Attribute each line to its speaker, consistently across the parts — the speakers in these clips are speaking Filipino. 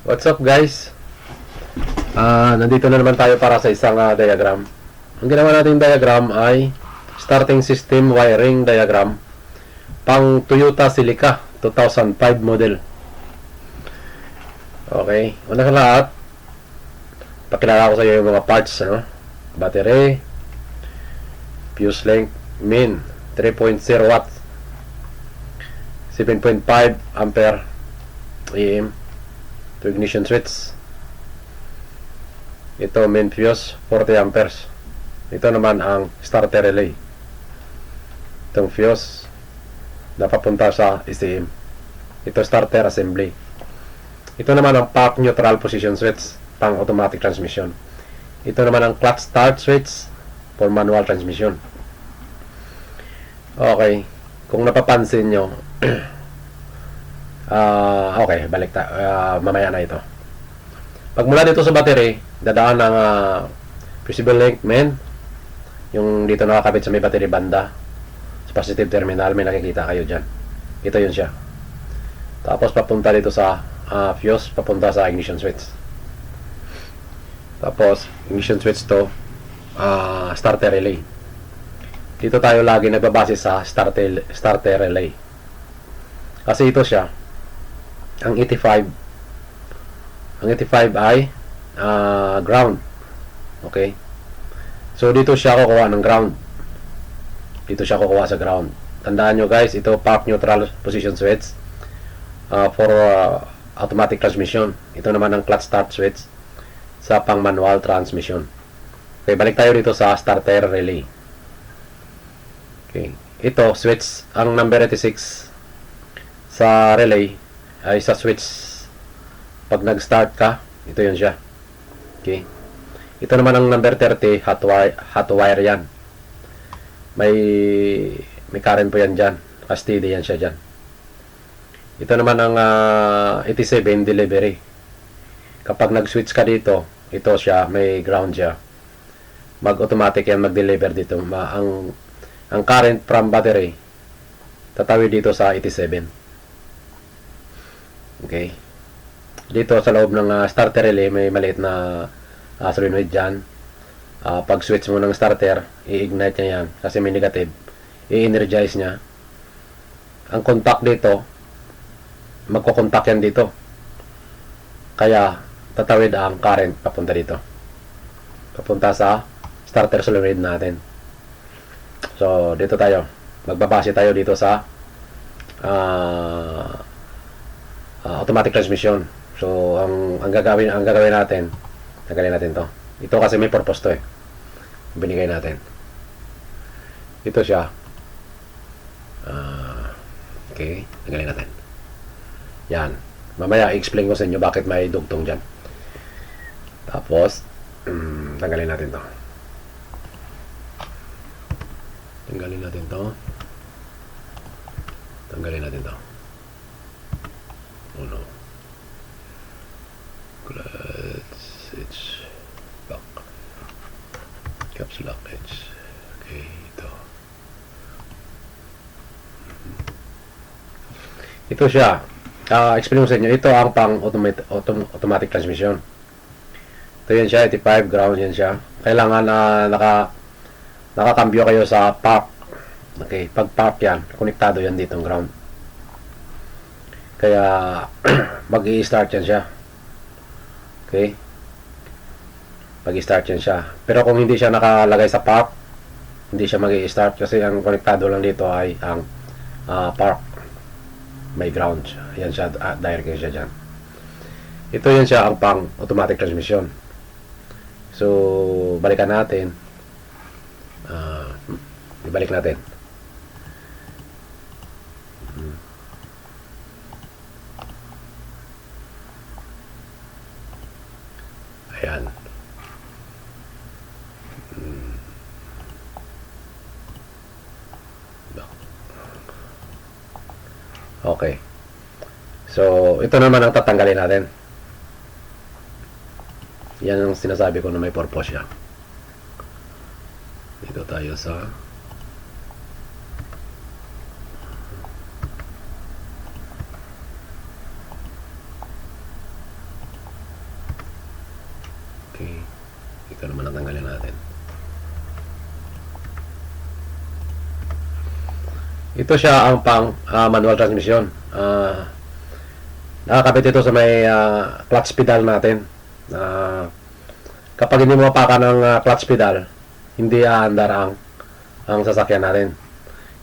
Speaker 1: What's up guys? Nandito na naman tayo para sa isang diagram. Ang ginawa nating diagram ay starting system wiring diagram pang Toyota Celica 2005 model. Okay, una sa lahat, pakilala ko sa iyo yung mga parts, ano? Battery, fuse length, min 3.0 watts, 7.5 ampere EM, to ignition switch. Ito main fuse 40 amperes. Ito naman ang starter relay. Itong fuse na papunta sa ECM. Ito starter assembly. Ito naman ang park neutral position switch pang automatic transmission. Ito naman ang clutch start switch for manual transmission. Okay, kung napapansin nyo okay, balik mamaya na ito. Pag mula dito sa battery, dadaan ng fusible link main, yung dito nakakabit sa may battery banda sa positive terminal, may nakikita kayo dyan. Ito yun siya. Tapos papunta dito sa fuse, papunta sa ignition switch. Tapos ignition switch to starter relay. Dito tayo lagi nagbabase sa starter relay, kasi ito siya ang 85. Ang 85 ay ground. Okay, so dito siya kukuha ng ground. Dito siya kukuha sa ground. Tandaan nyo guys, ito park neutral position switch for automatic transmission. Ito naman ang clutch start switch sa pang manual transmission. Okay, balik tayo dito sa starter relay. Okay, ito switch, ang number 86 sa relay ay sa switch. Pag nag-start ka, ito yun siya. Okay, ito naman ang number 30, hot wire yan. May current po yan dyan, steady yan siya dyan. Ito naman ang 87 delivery. Kapag nag-switch ka dito, ito siya, may ground siya. Mag-automatic yan mag-deliver dito. Ang current from battery tatawid dito sa 87. Okay, dito sa loob ng starter relay may maliit na solenoid dyan. Pag switch mo ng starter, i-ignite niya yan kasi may negative, i-energize niya. Ang contact dito, magko-contact yan dito, kaya tatawid ang current papunta dito, papunta sa starter solenoid natin. So dito tayo, magbabase tayo dito sa automatic transmission. So ang gagawin natin, tanggalin natin to. Ito kasi may purpose to binigay natin. Ito siya. Okay, tanggalin natin. Yan. Mamaya i-explain ko sa inyo bakit may dugtong dyan. Tapos tanggalin natin to. Tanggalin natin to. Tanggalin natin to. Oh no. Clutch switch back. Caps lock edge. Okay, ito. Ito siya. Explain ko sa inyo. Ito ang pang automatic transmission. Ito yan siya. 85 ground yan siya. Kailangan nakakambyo kayo sa park. Okay, pag park yan, konektado yan dito ang ground. Kaya mag-i-start yan siya. Okay, mag-i-start yan siya. Pero kung hindi siya nakalagay sa park, hindi siya mag-i-start kasi ang konektado lang dito ay ang park. May ground. Yan siya, direct siya dyan. Ito yan siya ang pang automatic transmission. So balikan natin. Ibalik natin. Ayan. Okay. So ito naman ang tatanggalin natin. Yan ang sinasabi ko na may purpose siya. Dito tayo sa Okay. Ito naman natanggalin natin. Ito siya ang pang manual transmission. Nakakabit ito sa may clutch pedal natin. Kapag hindi mo mapakan ng clutch pedal, hindi aandar ang sasakyan natin.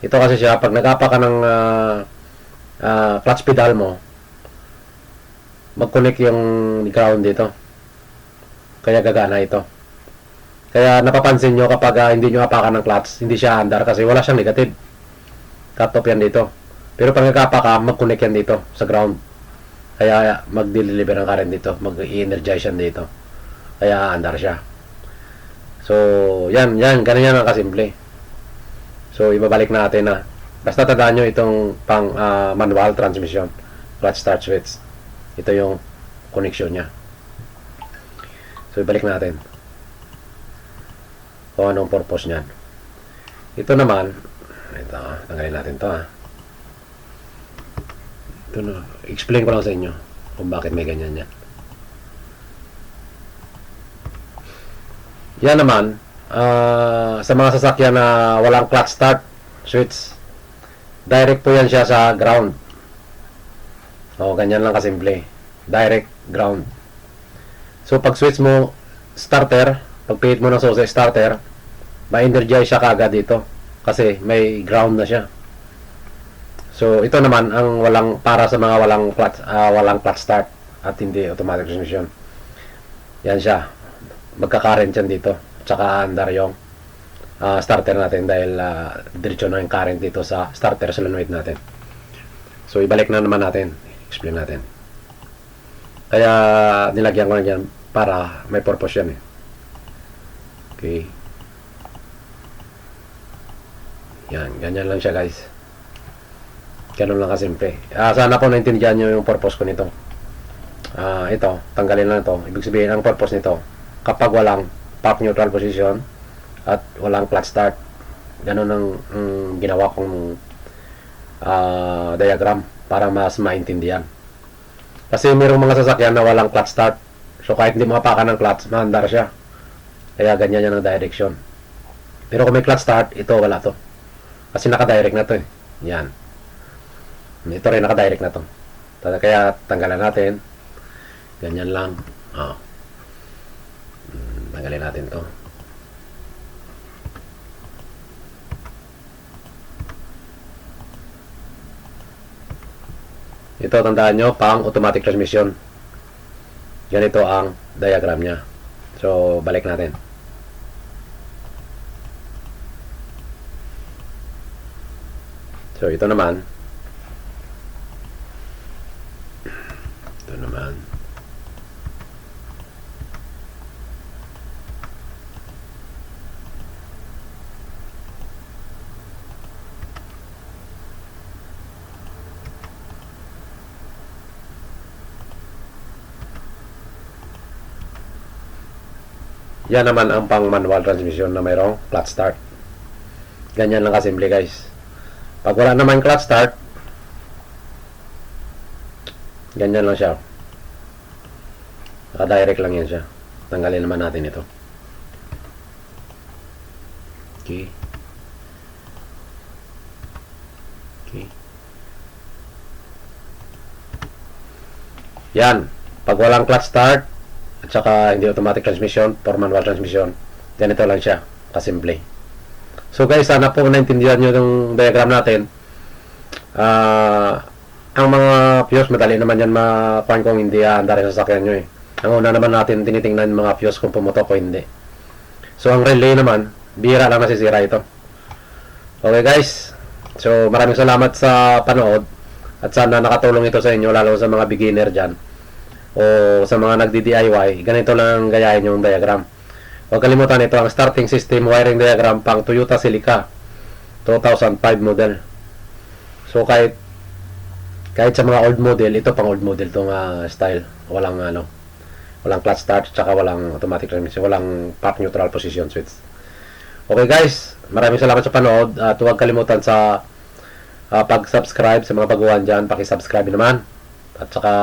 Speaker 1: Ito kasi siya, pag nagapa ka ng clutch pedal mo, mag-connect yung ground dito. Kaya gagana ito. Kaya napapansin nyo kapag hindi nyo apakan ng clutch, hindi siya aandar kasi wala siyang negative. Cut off yan dito. Pero pag nagapa ka, mag-connect yan dito sa ground. Kaya mag-deliver ng current dito, mag-energize yan dito. Kaya aandar siya. So, yan, ganyan ang kasimple. So, ibabalik natin na. Basta tandaan nyo itong pang manual transmission. Clutch start switch. Ito yung connection niya. So, ibalik natin. Kung anong purpose niyan. Ito naman, ito, tanggalin natin to Ito na, explain ko lang sa inyo kung bakit may ganyan yan. Yan naman, sa mga sasakyan na walang clutch start switch, direct po yan siya sa ground. O, ganyan lang kasimple. Direct ground. So, pag switch mo starter, pag pihit mo ng susi starter, ma-energize siya kagad dito. Kasi may ground na siya. So, ito naman ang para sa mga walang clutch start at hindi automatic transmission. Yan siya. Magka-current yan dito. Tsaka andar yung starter natin dahil diretso na yung current dito sa starter solenoid natin. So, ibalik na naman natin. Explain natin. Kaya, nilagyan ko na dyan para may purpose yan Okay. Yan, ganyan lang siya guys. Ganun lang kasimple. Sana po naintindihan nyo yung purpose ko nito. Ito, tanggalin lang ito. Ibig sabihin, ang purpose nito, kapag walang park neutral position at walang clutch start, ganun ang ginawa kong diagram para mas maintindihan. Kasi mayroong mga sasakyan na walang clutch start. So kahit hindi mapakan ng clutch, maandar siya. Kaya ganyan yan ang direction. Pero kung may clutch start, ito wala to. Kasi naka-direct na to Yan. Ito rin naka-direct na to. Kaya tanggalan natin. Ganyan lang. Tanggalin natin to. Ito, tandaan nyo, pang automatic transmission. Ganito ang diagram niya. So, balik natin. So, ito naman. Yan naman ang pang manual transmission na mayroong clutch start. Ganyan lang kasimple guys. Pag wala naman clutch start, ganyan lang siya. Naka-direct lang yan siya. Tanggalin naman natin ito. Okay. Yan. Pag walang clutch start, at saka hindi automatic transmission, for manual transmission, ganito lang siya, kasimple. So guys, sana po naintindihan nyo yung diagram natin. Ang mga fuse, madali naman yan makuha kung hindi handa rin sa sasakyan nyo Ang una naman natin, tinitingnan yung mga fuse kung pumutok o hindi. So ang relay naman, bihira lang nasisira ito. Okay guys, so maraming salamat sa panood. At sana nakatulong ito sa inyo, lalo sa mga beginner dyan. O sa mga nagdi-DIY, ganito lang gayahin yung diagram. Huwag kalimutan, ito ang starting system wiring diagram pang Toyota Celica 2005 model. So kahit sa mga old model, ito pang old model tong style. Walang clutch start, tsaka walang automatic transmission, walang park neutral position switch. Okay guys, maraming salamat sa panood at huwag kalimutan sa pag-subscribe sa mga baguhan dyan, paki-subscribe naman. At saka